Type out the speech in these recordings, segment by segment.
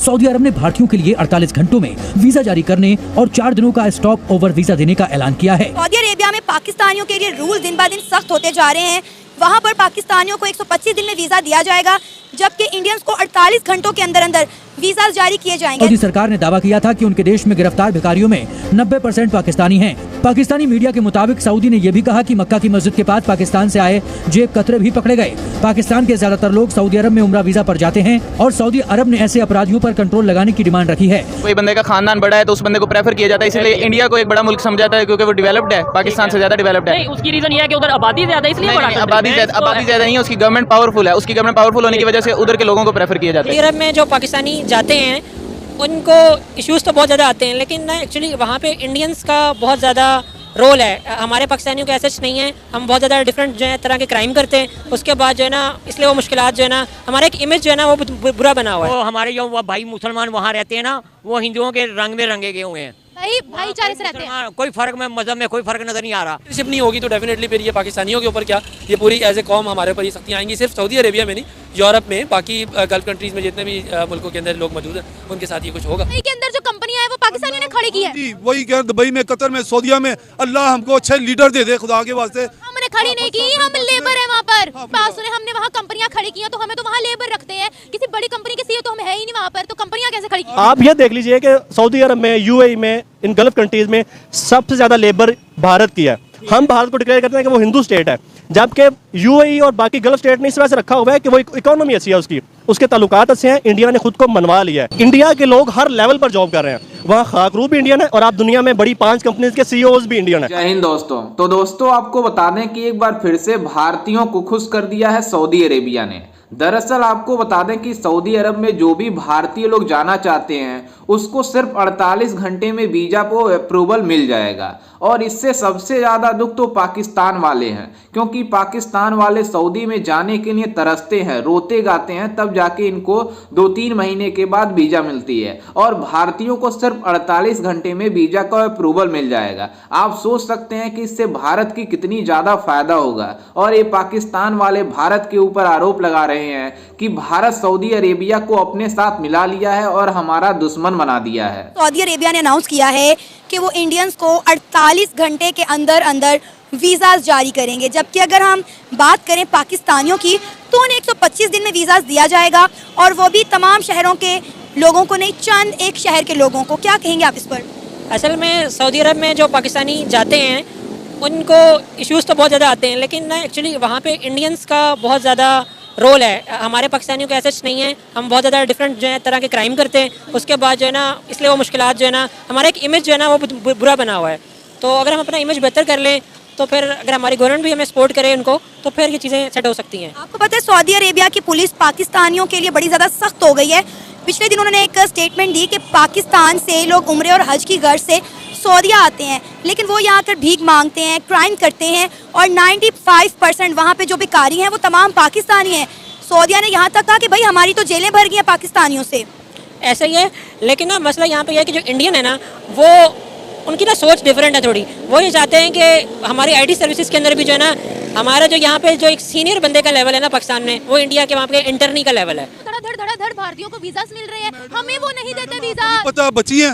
Saudi अरब ने भारतीयों के लिए 48 घंटों में वीजा जारी करने और 4 दिनों का स्टॉप ओवर वीजा देने का ऐलान किया है। सऊदी अरेबिया में पाकिस्तानियों के लिए रूल दिन ब दिन सख्त होते जा रहे हैं। वहाँ पर पाकिस्तानियों को 125 दिन में वीजा दिया जाएगा, जबकि इंडियंस को 48 घंटों के अंदर अंदर वीजा जारी किए जाएंगे। सऊदी सरकार ने दावा किया था कि उनके देश में गिरफ्तार भिखारियों में 90% पाकिस्तानी हैं। पाकिस्तानी मीडिया के मुताबिक सऊदी ने यह भी कहा कि मक्का की मस्जिद के पास पाकिस्तान से आए जेब कतरे भी पकड़े गए। पाकिस्तान के ज्यादातर लोग सऊदी अरब में उम्रा वीजा पर जाते हैं और सऊदी अरब ने ऐसे अपराधियों पर कंट्रोल लगाने की डिमांड रखी है। कोई बंदे का खानदान बड़ा है तो उस बंदे को प्रेफर किया जाता है, इसलिए इंडिया को एक बड़ा मुल्क समझा जाता है क्योंकि वो डेवलप्ड है, पाकिस्तान से ज्यादा डेवलप्ड है। उसकी रीजन ये है कि उधर आबादी ज्यादा है, इसलिए आबादी ज्यादा नहीं है, उसकी गवर्नमेंट पावरफुल है। उसकी गवर्नमेंट पावरफुल होने की वजह से उधर के लोगों को प्रेफर किया जाता है। अरब में जो पाकिस्तानी जाते हैं उनको इश्यूज तो बहुत ज़्यादा आते हैं, लेकिन ना एक्चुअली वहाँ पे इंडियंस का बहुत ज़्यादा रोल है। हमारे पाकिस्तानियों के ऐसे नहीं है, हम बहुत ज़्यादा डिफरेंट जो है तरह के क्राइम करते हैं। उसके बाद जो है ना, इसलिए वो मुश्किलात जो है ना, हमारा एक इमेज जो है ना वो बुरा बना हुआ है। वो हमारे जो भाई मुसलमान वहाँ रहते हैं ना, वो हिंदुओं के रंग में रंगे गए हुए हैं। भाईचारे से रहते हैं, कोई फर्क में मजहब में कोई फर्क नजर नहीं आ रहा। रिलेशनशिप नहीं होगी तो डेफिनेटली फिर ये पाकिस्तानियों के ऊपर क्या, ये पूरी एज ए कॉम हमारे ऊपर ये सख्तियाँ आएंगी। सिर्फ सऊदी अरेबिया में नहीं, यूरोप में, बाकी गल्फ कंट्रीज में जितने भी मुल्कों के अंदर लोग मौजूद हैं उनके साथ ये कुछ होगा। के अंदर जो कंपनियां हैं वो पाकिस्तानियों ने खड़ी की है। वही कह दुबई में, कतर में, सऊदीया में, अल्लाह हमको अच्छे लीडर दे दे खुदा के वास्ते। हमने खड़ी नहीं की, हम लेबर है वहाँ पर। पास सुने हमने वहाँ कंपनियां खड़ी की हैं, तो हमें तो वहाँ लेबर रखते हैं। किसी बड़ी कंपनी के सीईओ तो हम है ही नहीं वहाँ पर, तो कंपनियां कैसे खड़ी की? आप ये देख लीजिए कि सऊदी अरब में, यूएई में, इन गल्फ कंट्रीज में सबसे ज्यादा लेबर भारत की है। हम भारत को डिक्लेयर करते हैं कि वो हिंदू स्टेट है, जबकि यूएई और बाकी गल्फ स्टेट ने इस वजह से रखा हुआ है कि वो इकोनॉमी अच्छी है उसकी, उसके ताल्लुकात अच्छे हैं। इंडिया ने खुद को मनवा लिया है। इंडिया के लोग हर लेवल पर जॉब कर रहे हैं, वहाँ खाकरू भी इंडियन है और आप दुनिया में बड़ी 5 कंपनीज के सीईओज भी इंडियन है। जय हिंद दोस्तों। तो दोस्तों आपको बता दें कि एक बार फिर से भारतीयों को खुश कर दिया है सऊदी अरेबिया ने। दरअसल आपको बता दें कि सऊदी अरब में जो भी भारतीय लोग जाना चाहते हैं उसको सिर्फ 48 घंटे में वीजा को अप्रूवल मिल जाएगा। और इससे सबसे ज़्यादा दुख तो पाकिस्तान वाले हैं, क्योंकि पाकिस्तान वाले सऊदी में जाने के लिए तरसते हैं, रोते गाते हैं, तब जाके इनको 2-3 महीने के बाद वीजा मिलती है। और भारतीयों को सिर्फ 48 घंटे में वीजा का अप्रूवल मिल जाएगा। आप सोच सकते हैं कि इससे भारत की कितनी ज़्यादा फायदा होगा। और ये पाकिस्तान वाले भारत के ऊपर आरोप लगा रहे हैं कि भारत सऊदी अरेबिया को अपने साथ मिला लिया है और हमारा दुश्मन बना दिया है। सऊदी अरेबिया ने अनाउंस किया है कि वो इंडियंस को 48 घंटे के अंदर अंदर वीज़ाज जारी करेंगे, जबकि अगर हम बात करें पाकिस्तानियों की तो उन्हें 125 दिन में वीज़ाज दिया जाएगा, और वो भी तमाम शहरों के लोगों को नहीं, चंद एक शहर के लोगों को। क्या कहेंगे आप इस पर? असल में सऊदी अरब में जो पाकिस्तानी जाते हैं उनको इश्यूज तो बहुत ज़्यादा आते हैं, लेकिन ना एक्चुअली वहाँ पे इंडियंस का बहुत ज़्यादा रोल है। हमारे पाकिस्तानियों के ऐसे नहीं है, हम बहुत ज़्यादा डिफरेंट जो है तरह के क्राइम करते हैं। उसके बाद जो है ना, इसलिए वो मुश्किलात जो है ना, हमारा एक इमेज जो है ना वो बुरा बना हुआ है। तो अगर हम अपना इमेज बेहतर कर लें तो फिर अगर हमारी गवर्नमेंट भी हमें सपोर्ट करे उनको, तो फिर ये चीज़ें सेट हो सकती हैं। आपको पता है सऊदी अरेबिया की पुलिस पाकिस्तानियों के लिए बड़ी ज़्यादा सख्त हो गई है। पिछले दिन उन्होंने एक स्टेटमेंट दी कि पाकिस्तान से लोग उम्रे और हज की गर्ज से सऊदीया आते हैं, लेकिन वो यहाँ आकर भीख मांगते हैं, क्राइम करते हैं, और 95% वहाँ पे जो भिखारी हैं वो तमाम पाकिस्तानी हैं। सऊदीया ने यहाँ तक कहा कि भाई हमारी तो जेलें भर गई हैं पाकिस्तानियों से। ऐसा ही है, लेकिन ना मसला यहाँ पे यह है कि जो इंडियन है ना, वो उनकी ना सोच डिफरेंट है थोड़ी। वो ये चाहते हैं कि हमारी आईटी सर्विसेज के अंदर भी जो है ना, हमारा जो यहाँ पे जो एक सीनियर बंदे का लेवल है ना पाकिस्तान में, वो इंडिया के वहाँ पे इंटर्नी का लेवल है। धड़ भारतीयों को वीजा मिल रहे हैं, हमें वो नहीं देते वीजा। पता बची है,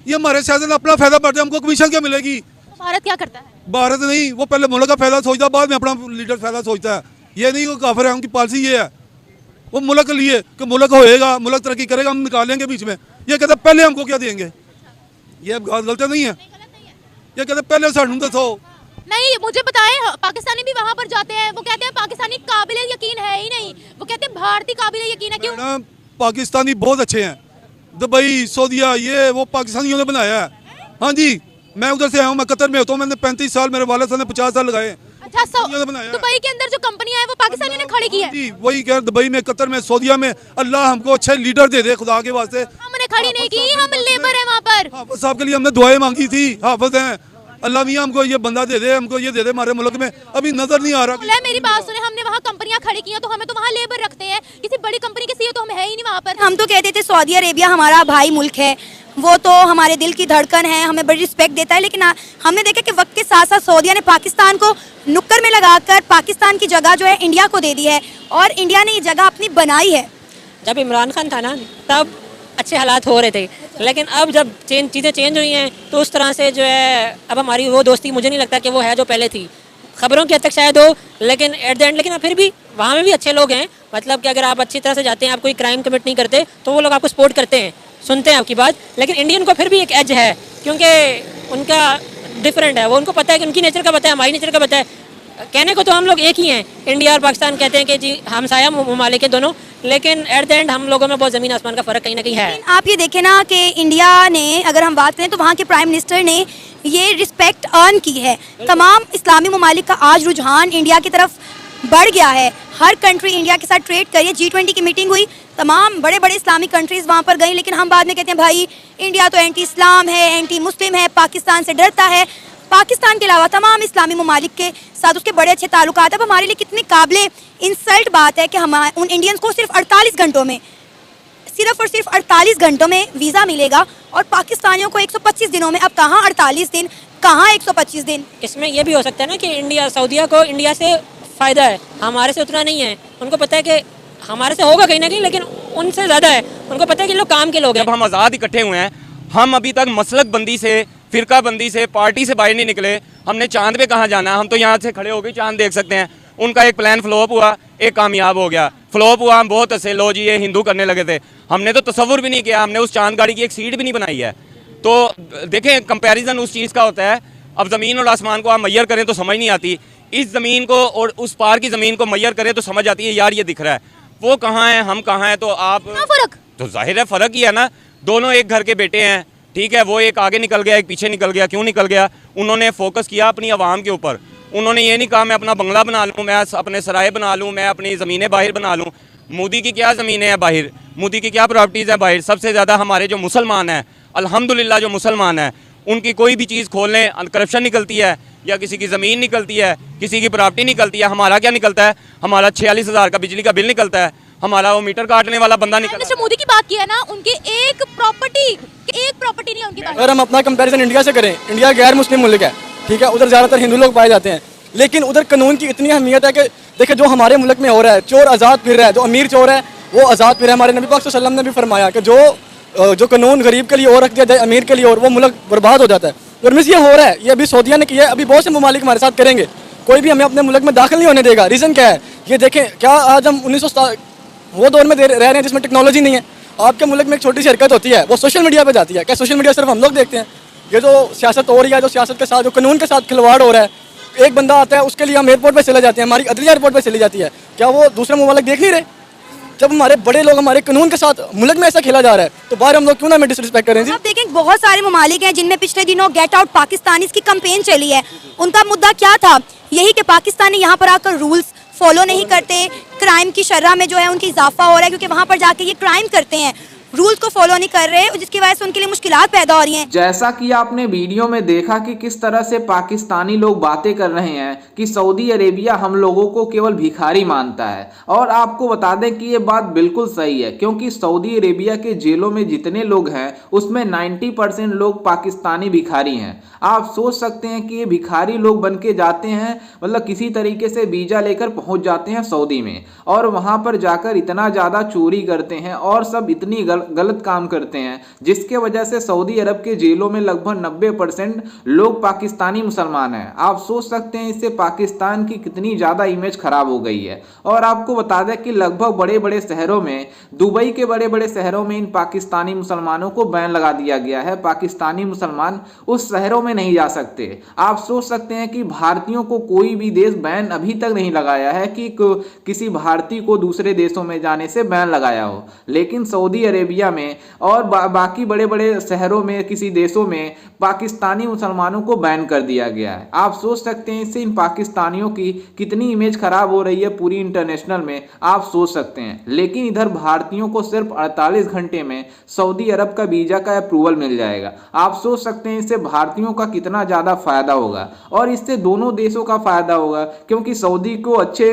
ये हमारे शासन अपना फायदा बढ़ता है, हमको कमीशन क्या मिलेगी? भारत क्या करता है? भारत नहीं, वो पहले मुल्क का फायदा सोचता है, बाद में अपना लीडर फायदा सोचता है। ये नहीं कि काफिर है, उनकी पॉलिसी ये है, वो मुल्क के लिए कि मुल्क होएगा, मुल्क तरक्की करेगा, हम निकालेंगे बीच में। ये कहते पहले हमको क्या देंगे? ये गलत नहीं है। ये कहते पहले सानू दसो। नहीं, मुझे बताएं, पाकिस्तानी भी वहाँ पर जाते हैं, वो कहते हैं पाकिस्तानी काबिल यकीन है ही नहीं, वो कहते हैं भारतीय काबिल यकीन है। क्यों? पाकिस्तानी बहुत अच्छे हैं, दुबई, सऊदीया, ये वो पाकिस्तानियों ने बनाया है। हाँ जी, मैं उधर से आया हूँ, मैं कतर में होता हूँ, मैंने 35 साल, मेरे वाले साहब ने 50 साल लगाए। अच्छा, दुबई के अंदर जो कंपनियां हैं वो पाकिस्तानियों ने खड़ी की है। जी, वही कह दुबई में, कतर में, सऊदीया में, अल्लाह हमको अच्छे लीडर दे दे खुदा के वास्ते। हमने खड़ी नहीं की, हम लेबर है वहाँ पर। हाफिज साहब के लिए हमने दुआएं मांगी थी, हाफिज हैं, अल्लाह मियां हमको ये बंदा दे दे, हमको ये दे दे, हमारे मुल्क में अभी नजर नहीं आ रहा। मेरी बात सुने, हमने वहाँ कंपनियां खड़ी की हैं, तो हमें तो वहाँ लेबर रखते हैं, किसी बड़ी कंपनी के सीईओ तो हम है ही नहीं वहाँ पर। हम तो कहते थे सऊदी अरेबिया हमारा भाई मुल्क है, वो तो हमारे दिल की धड़कन है, हमें बड़ी रिस्पेक्ट देता है, लेकिन हमने देखा कि वक्त के साथ साथ सऊदीया ने पाकिस्तान को नुक्कड़ में लगाकर पाकिस्तान की जगह जो है इंडिया को दे दी है, और इंडिया ने ये जगह अपनी बनाई है। जब इमरान खान था ना, तब अच्छे हालात हो रहे थे, लेकिन अब जब चीज़ें चेंज हुई हैं तो उस तरह से जो है अब हमारी वो दोस्ती मुझे नहीं लगता कि वो है जो पहले थी। खबरों की हद तक शायद हो, लेकिन एट द एंड लेकिन फिर भी वहाँ में भी अच्छे लोग हैं। मतलब कि अगर आप अच्छी तरह से जाते हैं, आप कोई क्राइम कमिट नहीं करते, तो वो लोग आपको सपोर्ट करते हैं, सुनते हैं आपकी बात। लेकिन इंडियन को फिर भी एक एज है, क्योंकि उनका डिफरेंट है, वो उनको पता है कि उनकी नेचर का पता है, हमारी नेचर का पता है। कहने को तो हम लोग एक ही हैं, इंडिया और पाकिस्तान कहते हैं कि जी हमसाया ममालिक हैं दोनों, लेकिन एट द एंड हम लोगों में बहुत ज़मीन आसमान का फ़र्क कहीं ना कहीं है। लेकिन आप ये देखें ना कि इंडिया ने, अगर हम बात करें तो वहाँ के प्राइम मिनिस्टर ने ये रिस्पेक्ट अर्न की है। तमाम इस्लामी ममालिक का आज रुझान इंडिया की तरफ बढ़ गया है। हर कंट्री इंडिया के साथ ट्रेड करिए। G20 की मीटिंग हुई, तमाम बड़े बड़े इस्लामिक कंट्रीज़ वहाँ पर गई, लेकिन हम बाद में कहते हैं भाई इंडिया तो एंटी इस्लाम है, एंटी मुस्लिम है, पाकिस्तान से डरता है। पाकिस्तान के अलावा तमाम इस्लामी ममालिक के साथ उसके बड़े अच्छे ताल्लुकात। अब हमारे लिए कितनी काबिल इंसल्ट बात है कि हम उन इंडियंस को सिर्फ 48 घंटों में, सिर्फ और सिर्फ 48 घंटों में वीज़ा मिलेगा और पाकिस्तानियों को 125 दिनों में। अब कहाँ 48 दिन, कहाँ 125 दिन। इसमें यह भी हो सकता है ना कि इंडिया, सऊदीया को इंडिया से फ़ायदा है, हमारे से उतना नहीं है। उनको पता है कि हमारे से होगा कहीं ना कहीं, लेकिन उनसे ज़्यादा है। उनको पता है कि लोग काम के लोग हैं। जब हम आज़ाद इकट्ठे हुए हैं, हम अभी तक मसलक बंदी से, फ़िरका बंदी से, पार्टी से बाहर नहीं निकले। हमने चांद पे कहाँ जाना है? हम तो यहाँ से खड़े होकर चांद देख सकते हैं। उनका एक प्लान फ्लॉप हुआ, एक कामयाब हो गया। फ्लॉप हुआ, हम बहुत हंसे, लो जी ये हिंदू करने लगे थे। हमने तो तसव्वुर भी नहीं किया, हमने उस चांद गाड़ी की एक सीट भी नहीं बनाई है। तो देखें, कंपैरिजन उस चीज़ का होता है। अब ज़मीन और आसमान को आप मैयर करें तो समझ नहीं आती, इस ज़मीन को और उस पार की ज़मीन को मैयर करें तो समझ आती है यार ये दिख रहा है, वो कहाँ है, हम कहाँ हैं। तो आप फ़र्क तो जाहिर है फ़र्क ही है ना। दोनों एक घर के बेटे हैं, ठीक है। वो एक आगे निकल गया, एक पीछे निकल गया। क्यों निकल गया? उन्होंने फोकस किया अपनी आवाम के ऊपर। उन्होंने ये नहीं कहा मैं अपना बंगला बना लूँ, मैं अपने सराय बना लूँ, मैं अपनी ज़मीनें बाहर बना लूँ। मोदी की क्या ज़मीनें हैं बाहर, मोदी की क्या प्रॉपर्टीज़ हैं बाहर। सबसे ज़्यादा हमारे जो मुसलमान हैं, अल्हम्दुलिल्लाह जो मुसलमान हैं, उनकी कोई भी चीज़ खोल लें करप्शन निकलती है, या किसी की ज़मीन निकलती है, किसी की प्रॉपर्टी निकलती है। हमारा क्या निकलता है? हमारा 46,000 का बिजली का बिल निकलता है, हमारा वो मीटर काटने वाला बंदा निकलता है। मिस्टर मोदी की बात की है ना, उनके एक प्रॉपर्टी नहीं है उनकी बात। अगर हम अपना कंपैरिजन इंडिया से करें, इंडिया गैर मुस्लिम मुल्क है, ठीक है। उधर ज़्यादातर हिंदू लोग पाए जाते हैं, लेकिन उधर कानून की इतनी अहमियत है कि देखिए जो हमारे मुल्क में हो रहा है, चोर आज़ाद फिर रहा है, जो अमीर चोर है वो आज़ाद फिर है। हमारे नबी पाक सल्लल्लाहु अलैहि वसल्लम ने भी फरमाया कि जो कानून गरीब के लिए और रख दिया जाए अमीर के लिए, और वो मुल्क बर्बाद हो जाता है। और मिस ये हो रहा है, ये अभी सऊदीया ने किया है, अभी बहुत से ममालिक हमारे साथ करेंगे। कोई भी हमें अपने मुल्क में दाखिल नहीं होने देगा। रीज़न क्या है? ये देखें, क्या आज हम 1900 वो दौर में रह रहे हैं जिसमें टेक्नोलॉजी नहीं है। आपके मुल्क में एक छोटी सी हरकत होती है, वो सोशल मीडिया पे जाती है। क्या सोशल मीडिया सिर्फ हम लोग देखते हैं? ये जो सियासत हो रही है, जो सियासत के साथ, जो कानून के साथ खिलवाड़ हो रहा है, एक बंदा आता है उसके लिए हम एयरपोर्ट पे चले जाते हैं, हमारी अदलिया एयरपोर्ट पे चली जाती है। क्या वो दूसरे ममालिक देख नहीं रहे? जब हमारे बड़े लोग हमारे कानून के साथ मुल्क में ऐसा खेला जा रहा है, तो बाहर हम लोग क्यों ना हमें डिसरिस्पेक्ट करें? आप देखें बहुत सारे ममालिक हैं जिनमें पिछले दिनों गेट आउट पाकिस्तानीज़ की कैंपेन चली है। उनका मुद्दा क्या था? यही कि पाकिस्तानी यहाँ पर आकर रूल्स फॉलो नहीं करते, क्राइम की शरह में जो है उनकी इजाफा हो रहा है, क्योंकि वहाँ पर जाके ये क्राइम करते हैं, रूल्स को फॉलो नहीं कर रहे, जिसकी वजह से उनके लिए मुश्किलात पैदा हो रही हैं। जैसा कि आपने वीडियो में देखा कि किस तरह से पाकिस्तानी लोग बातें कर रहे हैं कि सऊदी अरेबिया हम लोगों को केवल भिखारी मानता है। और आपको बता दें कि ये बात बिल्कुल सही है, क्योंकि सऊदी अरेबिया के जेलों में जितने लोग हैं उसमें 90% लोग पाकिस्तानी भिखारी हैं। आप सोच सकते हैं कि ये भिखारी लोग बन के जाते हैं, मतलब किसी तरीके से वीज़ा लेकर पहुँच जाते हैं सऊदी में, और वहाँ पर जाकर इतना ज़्यादा चोरी करते हैं और सब इतनी गलत काम करते हैं, जिसके वजह से सऊदी अरब के जेलों में लगभग 90% लोग पाकिस्तानी मुसलमान हैं। आप सोच सकते हैं इससे पाकिस्तान की कितनी ज़्यादा इमेज खराब हो गई है। और आपको बता दें कि लगभग बड़े बड़े शहरों में, दुबई के बड़े बड़े शहरों में इन पाकिस्तानी मुसलमानों को बैन लगा दिया गया है। पाकिस्तानी मुसलमान उस शहरों में नहीं जा सकते। आप सोच सकते हैं कि भारतीयों को कोई भी देश बैन अभी तक नहीं लगाया है कि किसी भारतीय को दूसरे देशों में जाने से बैन लगाया हो, लेकिन सऊदी अरेबिया में और बाकी बड़े बड़े शहरों में, किसी देशों में पाकिस्तानी मुसलमानों को बैन कर दिया गया है। आप सोच सकते हैं इससे इन पाकिस्तानियों की कितनी इमेज खराब हो रही है पूरी इंटरनेशनल में, आप सोच सकते हैं। लेकिन इधर भारतीयों को सिर्फ 48 घंटे में सऊदी अरब का वीज़ा का अप्रूवल मिल जाएगा। आप सोच सकते हैं इससे भारतीयों का कितना ज़्यादा फायदा होगा, और इससे दोनों देशों का फायदा होगा, क्योंकि सऊदी को अच्छे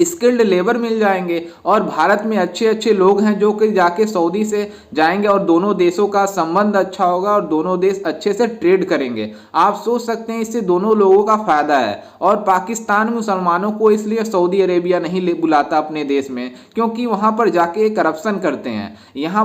स्किल्ड लेबर मिल जाएंगे और भारत में अच्छे अच्छे लोग हैं जो कि जाके सऊदी से जाएंगे और दोनों देशों का संबंध अच्छा होगा और दोनों देश अच्छे से ट्रेड करेंगे। आप सोच सकते हैं इससे दोनों लोगों का फायदा है। और पाकिस्तान मुसलमानों को इसलिए सऊदी अरेबिया नहीं बुलाता अपने देश में क्योंकि वहाँ पर जाके करप्शन करते हैं। यहाँ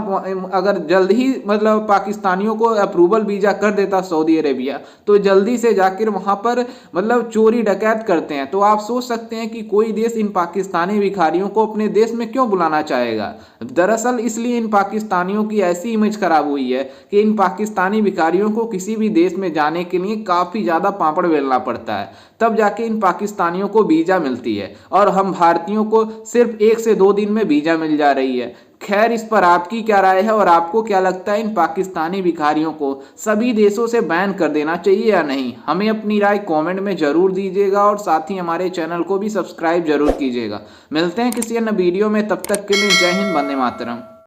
अगर जल्द ही मतलब पाकिस्तानियों को अप्रूवल वीज़ा कर देता सऊदी अरेबिया तो जल्दी से जाकर वहाँ पर मतलब चोरी डकैत करते हैं। तो आप सोच सकते हैं कि कोई देश इन पाकिस्तानी भिखारियों को अपने देश में क्यों बुलाना चाहेगा। दरअसल इसलिए इन पाकिस्तानियों की ऐसी इमेज खराब हुई है कि इन पाकिस्तानी भिखारियों को किसी भी देश में जाने के लिए काफ़ी ज़्यादा पापड़ बेलना पड़ता है, तब जाके इन पाकिस्तानियों को वीज़ा मिलती है और हम भारतीयों को सिर्फ 1 से 2 दिन में वीज़ा मिल जा रही है। खैर, इस पर आपकी क्या राय है और आपको क्या लगता है इन पाकिस्तानी भिखारियों को सभी देशों से बैन कर देना चाहिए या नहीं? हमें अपनी राय कमेंट में ज़रूर दीजिएगा और साथ ही हमारे चैनल को भी सब्सक्राइब जरूर कीजिएगा। मिलते हैं किसी अन्य वीडियो में, तब तक के लिए जय हिंद, वंदे मातरम।